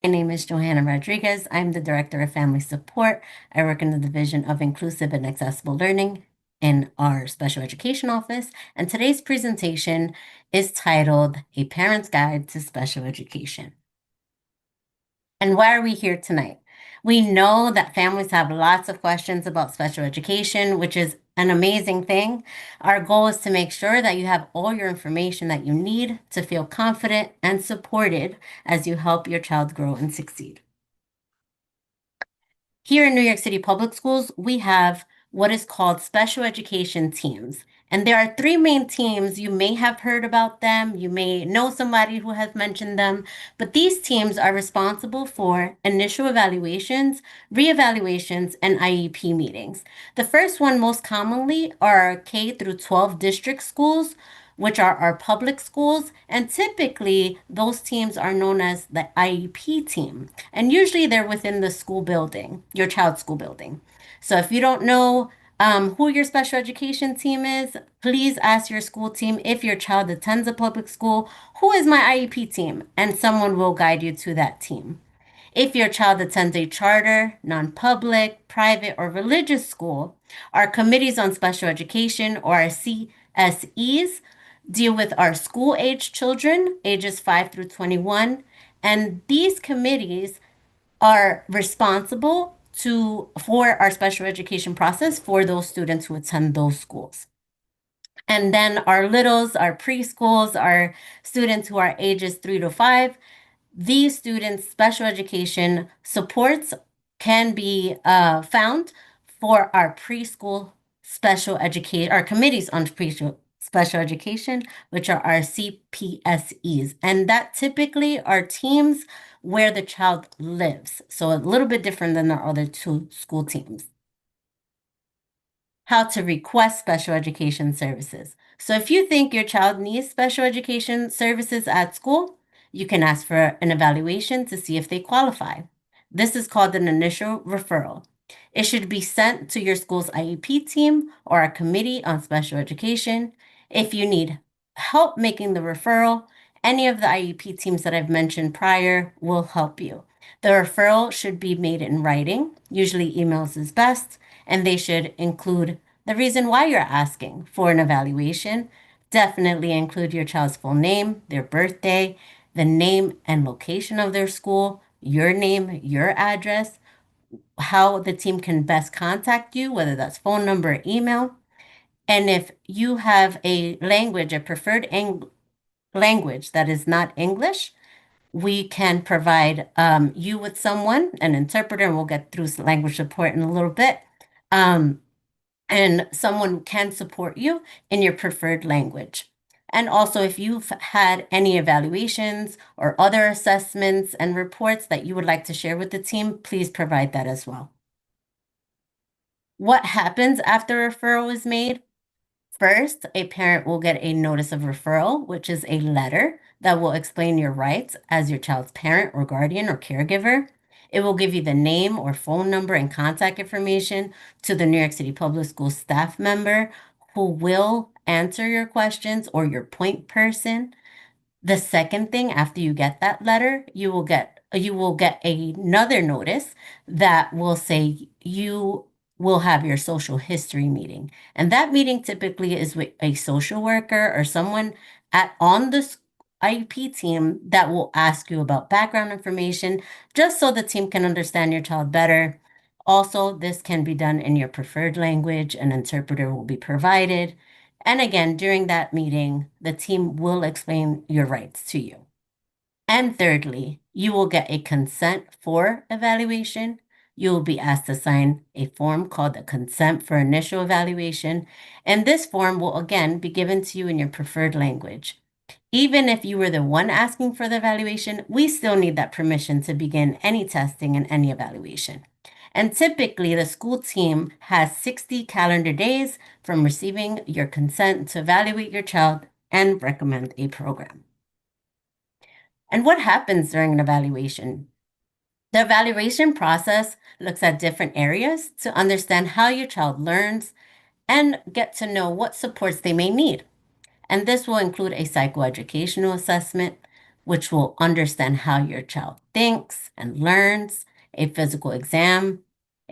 My name is Johanna Rodriguez. I'm the Director of Family Support. I work in the Division of Inclusive and Accessible Learning in our Special Education Office. And today's presentation is titled A Parent's Guide to Special Education. And why are we here tonight? We know that families have lots of questions about special education, which is an amazing thing. Our goal is to make sure that you have all your information that you need to feel confident and supported as you help your child grow and succeed. Here in New York City Public Schools, we have what is called special education teams. And there are three main teams. You may have heard about them. You may know somebody who has mentioned them. But these teams are responsible for initial evaluations, reevaluations, and IEP meetings. The first one, most commonly, are K through 12 district schools, which are our public schools. And typically, those teams are known as the IEP team. And usually they're within the school building, your child's school building. So if you don't know who your special education team is, please ask your school team if your child attends a public school, who is my IEP team? And someone will guide you to that team. If your child attends a charter, non-public, private, or religious school, our committees on special education, or our CSEs, deal with our school-age children, ages 5 through 21, and these committees are responsible for our special education process for those students who attend those schools. And then our littles, our preschools, our students who are ages 3 to 5, these students' special education supports can be found for our preschool special education, our committees on preschool special education, which are our CPSEs. And that typically are teams where the child lives. So a little bit different than our other two school teams. How to request special education services. So if you think your child needs special education services at school, you can ask for an evaluation to see if they qualify. This is called an initial referral. It should be sent to your school's IEP team or a committee on special education. If you need help making the referral, any of the IEP teams that I've mentioned prior will help you. The referral should be made in writing. Usually emails is best, and they should include the reason why you're asking for an evaluation. Definitely include your child's full name, their birthday, the name and location of their school, your name, your address, how the team can best contact you, whether that's phone number or email. And if you have a language, a preferred language that is not English, we can provide you with someone, an interpreter, and we'll get through language support in a little bit. And someone can support you in your preferred language. And also, if you've had any evaluations or other assessments and reports that you would like to share with the team, please provide that as well. What happens after a referral is made? First, a parent will get a notice of referral, which is a letter that will explain your rights as your child's parent or guardian or caregiver. It will give you the name or phone number and contact information to the New York City Public Schools staff member who will answer your questions or your point person. The second thing, after you get that letter, you will get another notice that will say you will have your social history meeting. And that meeting typically is with a social worker or someone on the IEP team that will ask you about background information just so the team can understand your child better. Also, this can be done in your preferred language. An interpreter will be provided. And again, during that meeting, the team will explain your rights to you. And thirdly, you will get a consent for evaluation. You will be asked to sign a form called the consent for initial evaluation. And this form will again be given to you in your preferred language. Even if you were the one asking for the evaluation, we still need that permission to begin any testing and any evaluation. And typically, the school team has 60 calendar days from receiving your consent to evaluate your child and recommend a program. And what happens during an evaluation? The evaluation process looks at different areas to understand how your child learns and get to know what supports they may need. And this will include a psychoeducational assessment, which will understand how your child thinks and learns, a physical exam,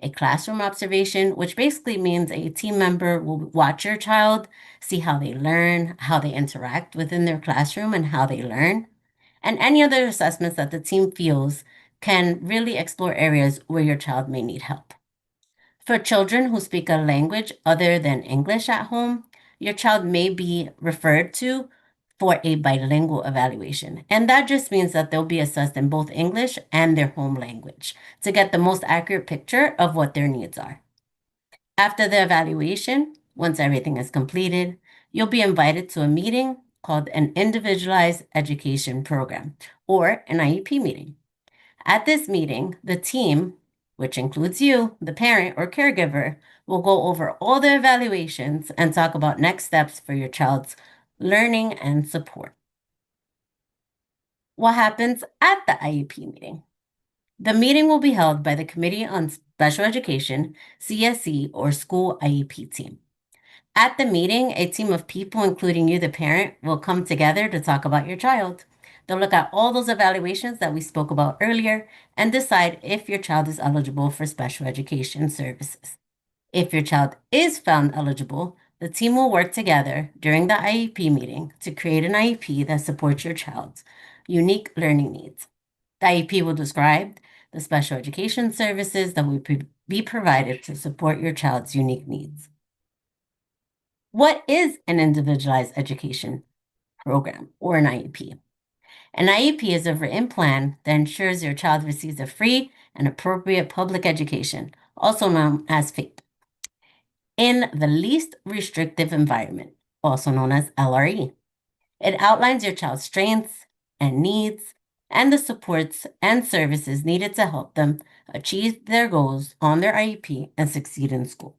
a classroom observation, which basically means a team member will watch your child, see how they learn, how they interact within their classroom, and how they learn, and any other assessments that the team feels can really explore areas where your child may need help. For children who speak a language other than English at home, your child may be referred to for a bilingual evaluation. And that just means that they'll be assessed in both English and their home language to get the most accurate picture of what their needs are. After the evaluation, once everything is completed, you'll be invited to a meeting called an Individualized Education Program, or an IEP meeting. At this meeting, the team, which includes you, the parent or caregiver, will go over all the evaluations and talk about next steps for your child's learning and support. What happens at the IEP meeting? The meeting will be held by the Committee on Special Education, CSE, or School IEP team. At the meeting, a team of people, including you, the parent, will come together to talk about your child. They'll look at all those evaluations that we spoke about earlier and decide if your child is eligible for special education services. If your child is found eligible, the team will work together during the IEP meeting to create an IEP that supports your child's unique learning needs. The IEP will describe the special education services that will be provided to support your child's unique needs. What is an individualized education program or an IEP? An IEP is a written plan that ensures your child receives a free and appropriate public education, also known as FAPE, in the least restrictive environment, also known as LRE. It outlines your child's strengths and needs and the supports and services needed to help them achieve their goals on their IEP and succeed in school.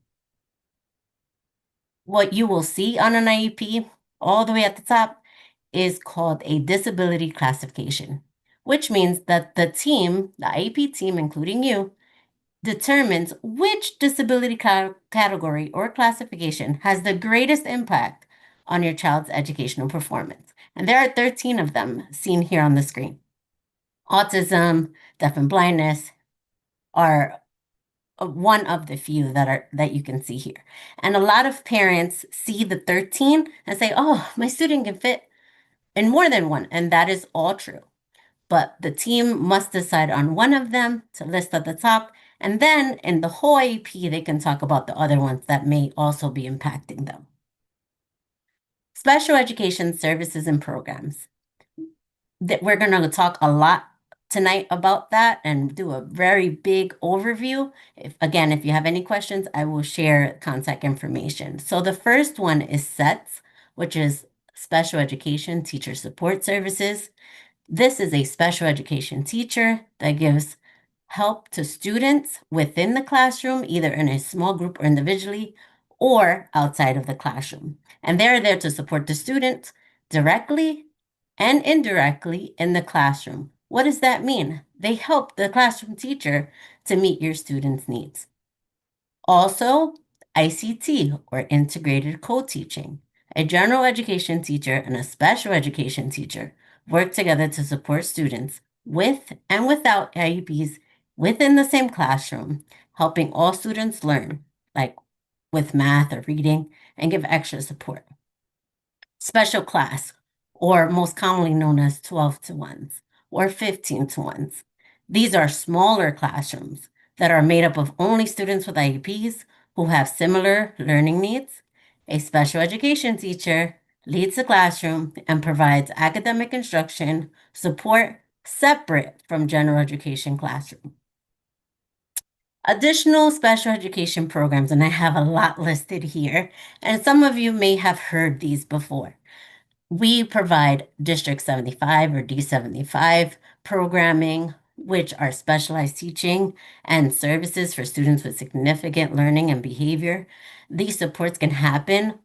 What you will see on an IEP, all the way at the top, is called a disability classification, which means that the team, the IEP team, including you, determines which disability category or classification has the greatest impact on your child's educational performance. And there are 13 of them seen here on the screen. Autism, deaf and blindness are one of the few that you can see here. And a lot of parents see the 13 and say, "Oh, my student can fit in more than one," and that is all true. But the team must decide on one of them to list at the top, and then in the whole IEP, they can talk about the other ones that may also be impacting them. Special education services and programs. We're going to talk a lot tonight about that and do a very big overview. If you have any questions, I will share contact information. So the first one is SETS, which is Special Education Teacher Support Services. This is a special education teacher that gives help to students within the classroom, either in a small group or individually, or outside of the classroom. And they're there to support the students directly and indirectly in the classroom. What does that mean? They help the classroom teacher to meet your students' needs. Also, ICT, or integrated co-teaching. A general education teacher and a special education teacher work together to support students with and without IEPs within the same classroom, helping all students learn, like with math or reading, and give extra support. Special class, or most commonly known as 12 to 1s or 15 to 1s. These are smaller classrooms that are made up of only students with IEPs who have similar learning needs. A special education teacher leads the classroom and provides academic instruction support separate from general education classroom. Additional special education programs, and I have a lot listed here, and some of you may have heard these before. We provide District 75 or D75 programming, which are specialized teaching and services for students with significant learning and behavior. These supports can happen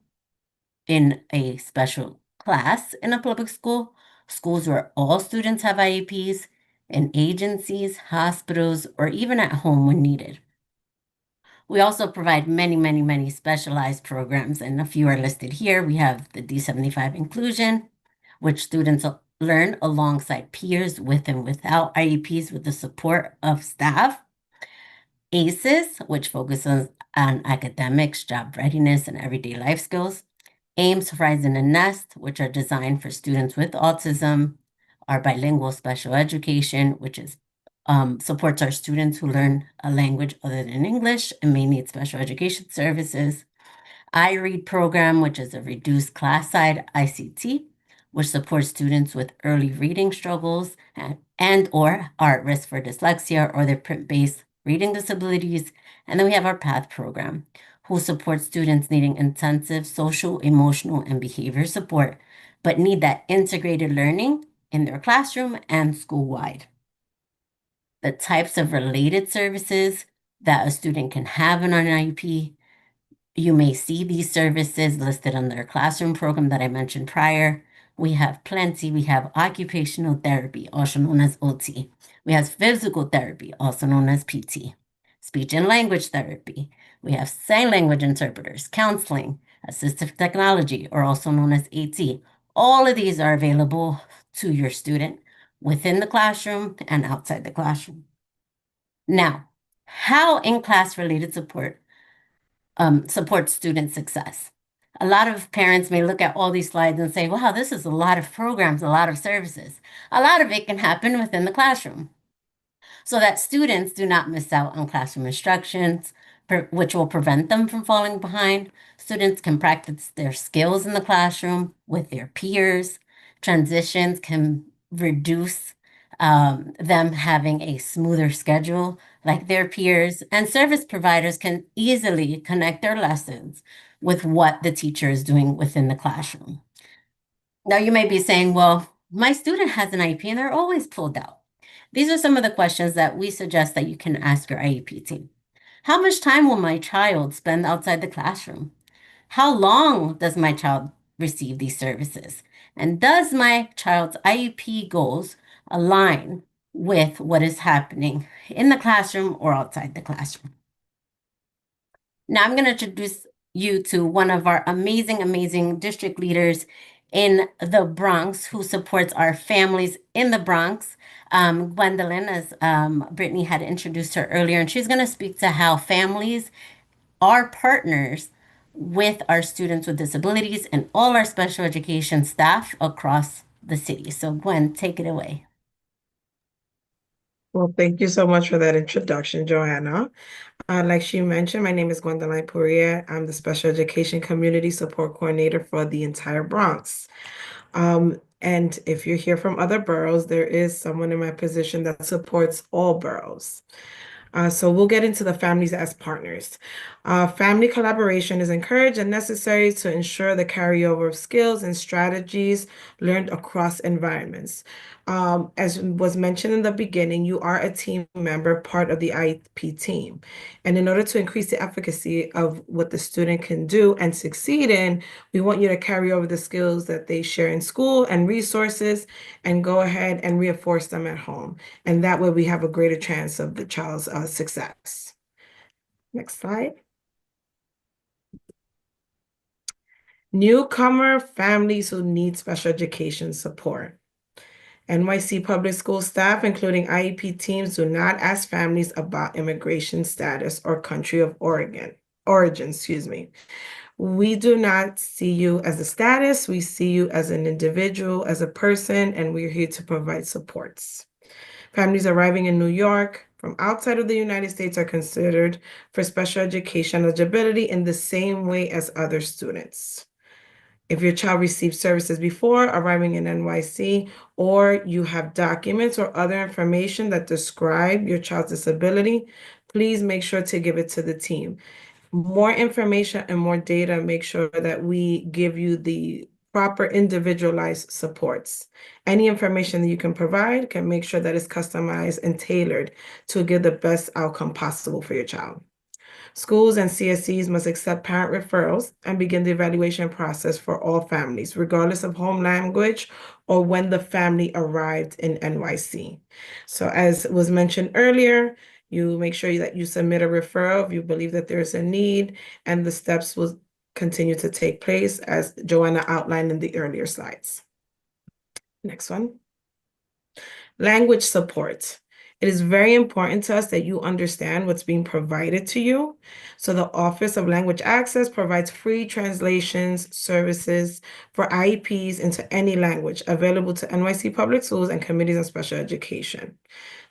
in a special class in a public school, schools where all students have IEPs, in agencies, hospitals, or even at home when needed. We also provide many, many, many specialized programs, and a few are listed here. We have the D75 inclusion, which students learn alongside peers with and without IEPs with the support of staff. ACEs, which focuses on academics, job readiness, and everyday life skills. AIMS, Horizon, and NEST, which are designed for students with autism. Our bilingual special education, which is supports our students who learn a language other than English and may need special education services. iRead program, which is a reduced class size ICT, which supports students with early reading struggles and or are at risk for dyslexia or their print-based reading disabilities. And then we have our PATH program, who supports students needing intensive social, emotional, and behavior support, but need that integrated learning in their classroom and school-wide. The types of related services that a student can have in an IEP. You may see these services listed under a classroom program that I mentioned prior. We have plenty. We have occupational therapy, also known as OT. We have physical therapy, also known as PT. Speech and language therapy. We have sign language interpreters, counseling, assistive technology, or also known as AT. All of these are available to your student within the classroom and outside the classroom. Now, how in-class related support supports student success. A lot of parents may look at all these slides and say, wow, this is a lot of programs, a lot of services. A lot of it can happen within the classroom so that students do not miss out on classroom instructions, which will prevent them from falling behind. Students can practice their skills in the classroom with their peers. Transitions can reduce them having a smoother schedule like their peers, and service providers can easily connect their lessons with what the teacher is doing within the classroom. Now, you may be saying, well, my student has an IEP and they're always pulled out. These are some of the questions that we suggest that you can ask your IEP team. How much time will my child spend outside the classroom? How long does my child receive these services? And does my child's IEP goals align with what is happening in the classroom or outside the classroom? Now I'm going to introduce you to one of our amazing, amazing district leaders in the Bronx who supports our families in the Bronx. Gwendolyn, as Brittany had introduced her earlier, and she's going to speak to how families are partners with our students with disabilities and all our special education staff across the city. So Gwen, take it away. Well, thank you so much for that introduction, Joanna. Like she mentioned, my name is Gwendolyn Poirier. I'm the Special Education Community Support Coordinator for the entire Bronx. And if you hear from other boroughs, there is someone in my position that supports all boroughs. So we'll get into the families as partners. Family collaboration is encouraged and necessary to ensure the carryover of skills and strategies learned across environments. As was mentioned in the beginning, you are a team member, part of the IEP team. And in order to increase the efficacy of what the student can do and succeed in, we want you to carry over the skills that they share in school and resources and go ahead and reinforce them at home. And that way we have a greater chance of the child's success. Next slide. Newcomer families who need special education support. NYC public school staff, including IEP teams, do not ask families about immigration status or country of origin, excuse me. We do not see you as a status. We see you as an individual, as a person, and we're here to provide supports. Families arriving in New York from outside of the United States are considered for special education eligibility in the same way as other students. If your child received services before arriving in NYC, or you have documents or other information that describe your child's disability, please make sure to give it to the team. More information and more data, make sure that we give you the proper individualized supports. Any information that you can provide can make sure that it's customized and tailored to give the best outcome possible for your child. Schools and CSCs must accept parent referrals and begin the evaluation process for all families, regardless of home language or when the family arrived in NYC. So as was mentioned earlier, you make sure that you submit a referral if you believe that there's a need, and the steps will continue to take place as Joanna outlined in the earlier slides. Next one. Language support. It is very important to us that you understand what's being provided to you. So the Office of Language Access provides free translations services for IEPs into any language available to NYC Public Schools and committees on special education.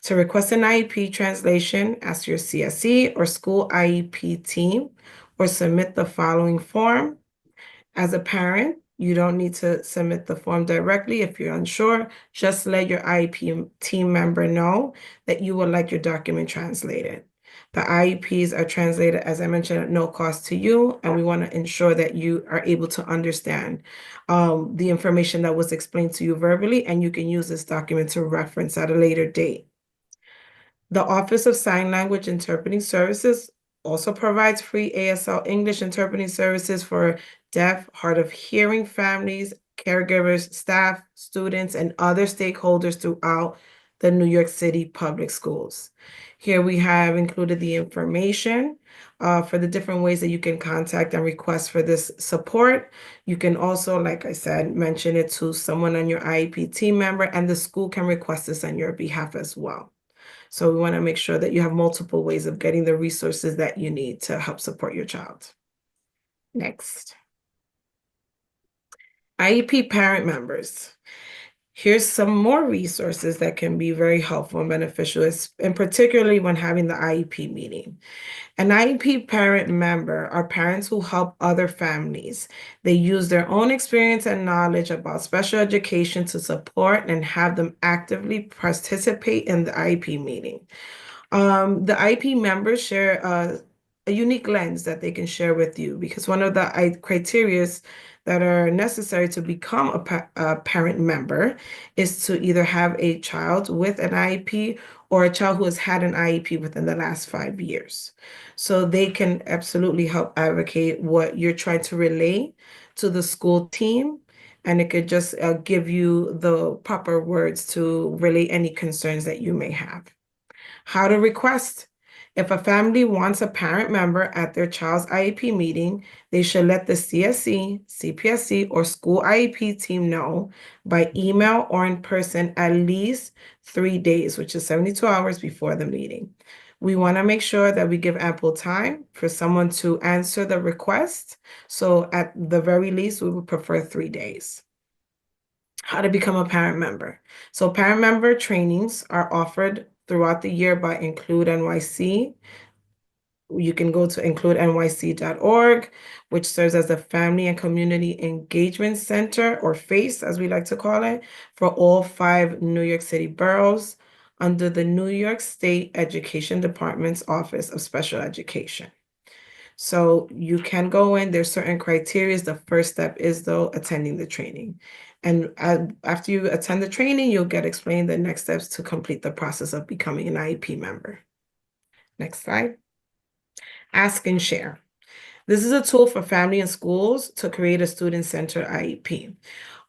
To request an IEP translation, ask your CSE or school IEP team or submit the following form. As a parent, you don't need to submit the form directly. If you're unsure, just let your IEP team member know that you would like your document translated. The IEPs are translated, as I mentioned, at no cost to you, and we want to ensure that you are able to understand the information that was explained to you verbally, and you can use this document to reference at a later date. The Office of Sign Language Interpreting Services also provides free ASL English interpreting services for deaf, hard of hearing families, caregivers, staff, students, and other stakeholders throughout the New York City public schools. Here we have included the information for the different ways that you can contact and request for this support. You can also, like I said, mention it to someone on your IEP team member, and the school can request this on your behalf as well. So we want to make sure that you have multiple ways of getting the resources that you need to help support your child. Next. IEP parent members. Here's some more resources that can be very helpful and beneficial, and particularly when having the IEP meeting. An IEP parent member are parents who help other families. They use their own experience and knowledge about special education to support and have them actively participate in the IEP meeting. The IP members share a unique lens that they can share with you, because one of the criteria that are necessary to become a parent member is to either have a child with an IEP or a child who has had an IEP within the last 5 years. So they can absolutely help advocate what you're trying to relay to the school team, and it could just give you the proper words to relay any concerns that you may have. How to request. If a family wants a parent member at their child's IEP meeting, they should let the CSE, CPSC, or school IEP team know by email or in person at least 3 days, which is 72 hours before the meeting. We want to make sure that we give ample time for someone to answer the request. So at the very least, we would prefer 3 days. How to become a parent member. So parent member trainings are offered throughout the year by Include NYC. You can go to includenyc.org, which serves as a family and community engagement center, or FACE, as we like to call it, for all 5 New York City boroughs under the New York State Education Department's Office of Special Education. So you can go in, there's certain criteria. The first step is, though, attending the training. And after you attend the training, you'll get explained the next steps to complete the process of becoming an IEP member. Next slide. Ask and share. This is a tool for family and schools to create a student-centered IEP.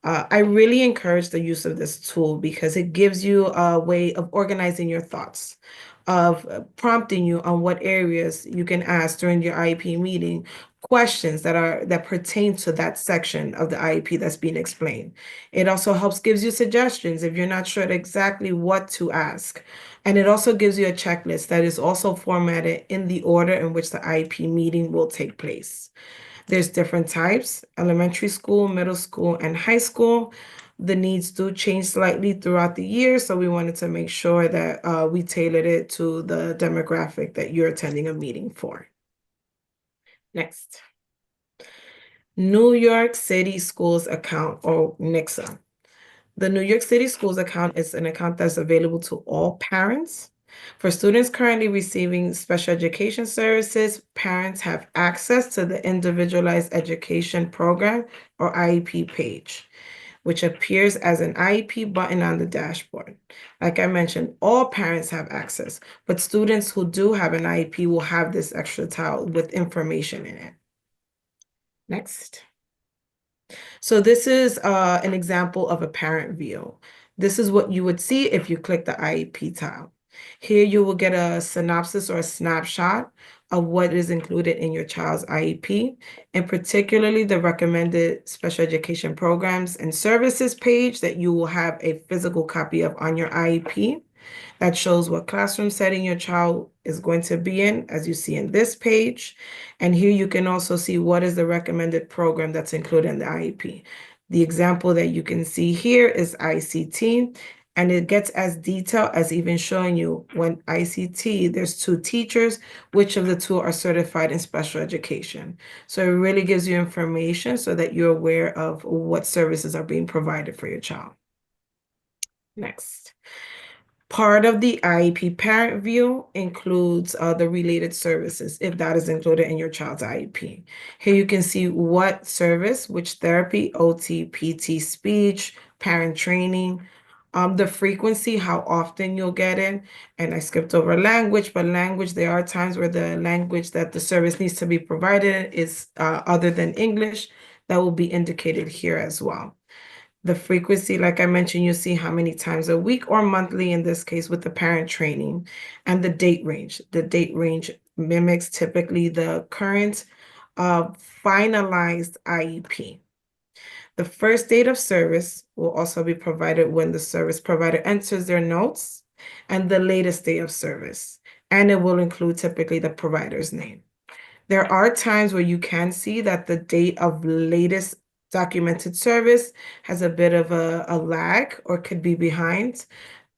I really encourage the use of this tool because it gives you a way of organizing your thoughts, of prompting you on what areas you can ask during your IEP meeting, questions that pertain to that section of the IEP that's being explained. It also gives you suggestions if you're not sure exactly what to ask. And it also gives you a checklist that is also formatted in the order in which the IEP meeting will take place. There's different types: elementary school, middle school, and high school. The needs do change slightly throughout the year, so we wanted to make sure that we tailored it to the demographic that you're attending a meeting for. Next. New York City Schools Account, or NYCSA. The New York City Schools Account is an account that's available to all parents. For students currently receiving special education services, parents have access to the Individualized Education Program, or IEP page, which appears as an IEP button on the dashboard. Like I mentioned, all parents have access, but students who do have an IEP will have this extra tile with information in it. Next. So this is an example of a parent view. This is what you would see if you click the IEP tile. Here you will get a synopsis or a snapshot of what is included in your child's IEP, and particularly the recommended special education programs and services page that you will have a physical copy of on your IEP that shows what classroom setting your child is going to be in, as you see in this page. And here you can also see what is the recommended program that's included in the IEP. The example that you can see here is ICT, and it gets as detailed as even showing you when ICT, there's two teachers, which of the two are certified in special education. So it really gives you information so that you're aware of what services are being provided for your child. Next. Part of the IEP parent view includes the related services, if that is included in your child's IEP. Here you can see what service, which therapy, OT, PT, speech, parent training, the frequency, how often you'll get it. And I skipped over language, but language, there are times where the language that the service needs to be provided is other than English. That will be indicated here as well. The frequency, like I mentioned, you see how many times a week or monthly in this case with the parent training, and the date range. The date range mimics typically the current finalized IEP. The first date of service will also be provided when the service provider enters their notes, and the latest day of service. And it will include typically the provider's name. There are times where you can see that the date of latest documented service has a bit of a lag or could be behind.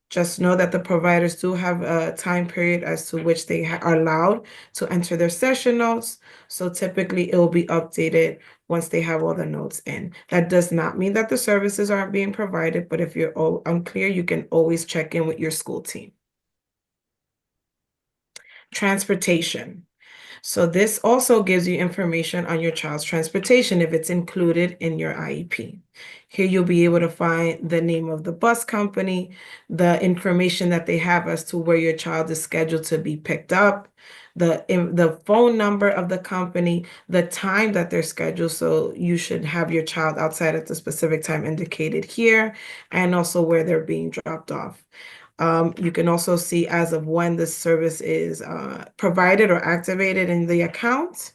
Just know that the providers do have a time period as to which they are allowed to enter their session notes. So typically it will be updated once they have all the notes in. That does not mean that the services aren't being provided, but if you're unclear, you can always check in with your school team. Transportation. So this also gives you information on your child's transportation if it's included in your IEP. Here you'll be able to find the name of the bus company, the information that they have as to where your child is scheduled to be picked up, the phone number of the company, the time that they're scheduled. So you should have your child outside at the specific time indicated here, and also where they're being dropped off. You can also see as of when the service is provided or activated in the account.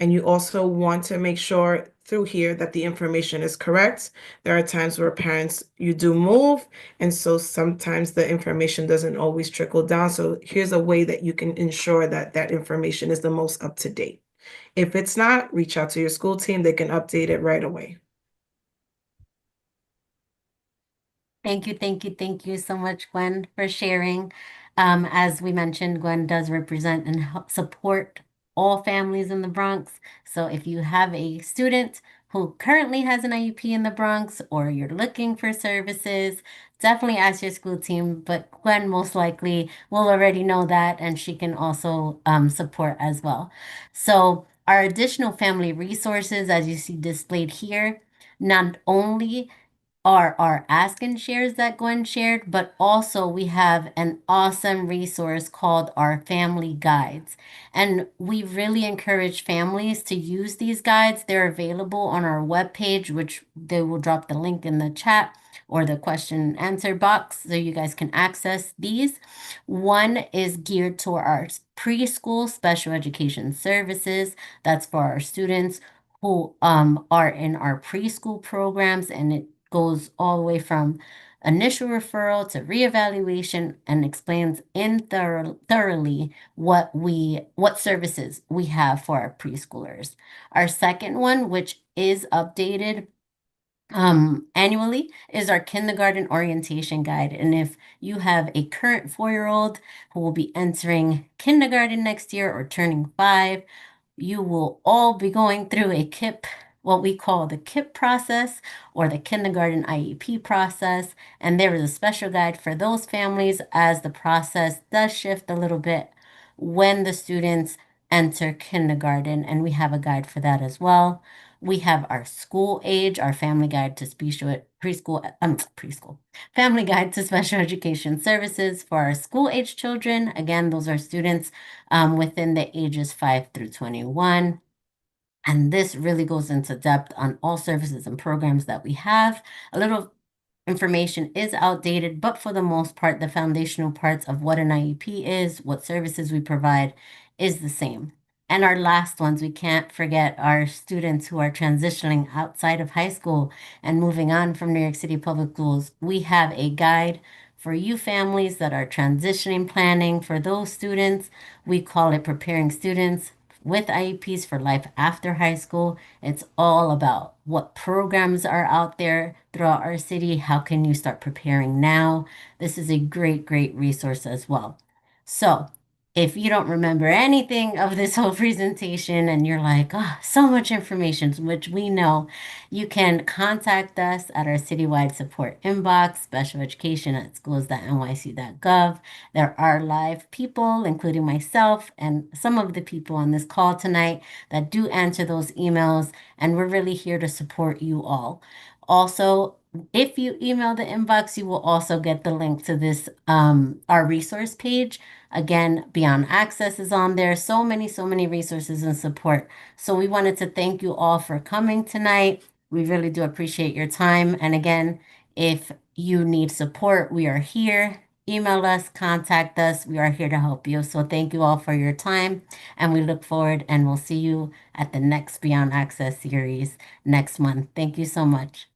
And you also want to make sure through here that the information is correct. There are times where parents, you do move, and so sometimes the information doesn't always trickle down. So here's a way that you can ensure that that information is the most up to date. If it's not, reach out to your school team. They can update it right away. Thank you so much, Gwen, for sharing. As we mentioned, Gwen does represent and support all families in the Bronx. So if you have a student who currently has an IUP in the Bronx or you're looking for services, definitely ask your school team. But Gwen most likely will already know that, and she can also support as well. So our additional family resources, as you see displayed here, not only are our ask and shares that Gwen shared, but also we have an awesome resource called our family guides. And we really encourage families to use these guides. They're available on our webpage, which they will drop the link in the chat or the question and answer box so you guys can access these. One is geared to our preschool special education services. That's for our students who are in our preschool programs, and it goes all the way from initial referral to reevaluation and explains thoroughly what services we have for our preschoolers. Our second one, which is updated annually, is our kindergarten orientation guide. And if you have a current 4-year-old who will be entering kindergarten next year or turning 5, you will all be going through a KIP, what we call the KIP process or the kindergarten IEP process. And there is a special guide for those families as the process does shift a little bit when the students enter kindergarten. And we have a guide for that as well. We have our school age, our family guide to preschool, family guide to special education services for our school age children. Again, those are students within the ages 5 through 21. And this really goes into depth on all services and programs that we have. A little information is outdated, but for the most part, the foundational parts of what an IEP is, what services we provide, is the same. And our last ones, we can't forget our students who are transitioning outside of high school and moving on from New York City Public Schools. We have a guide for you families that are transitioning planning for those students. We call it Preparing Students with IEPs for Life After High School. It's all about what programs are out there throughout our city. How can you start preparing now? This is a great, great resource as well. So, if you don't remember anything of this whole presentation and you're like, oh, so much information, which we know, you can contact us at our citywide support inbox, specialeducation@schools.nyc.gov. There are live people, including myself and some of the people on this call tonight, that do answer those emails, and we're really here to support you all. Also, if you email the inbox, you will also get the link to this, our resource page. Again, Beyond Access is on there. So many resources and support. So we wanted to thank you all for coming tonight. We really do appreciate your time. And again, if you need support, we are here. Email us, contact us. We are here to help you. So thank you all for your time. And we look forward and we'll see you at the next Beyond Access series next month. Thank you so much.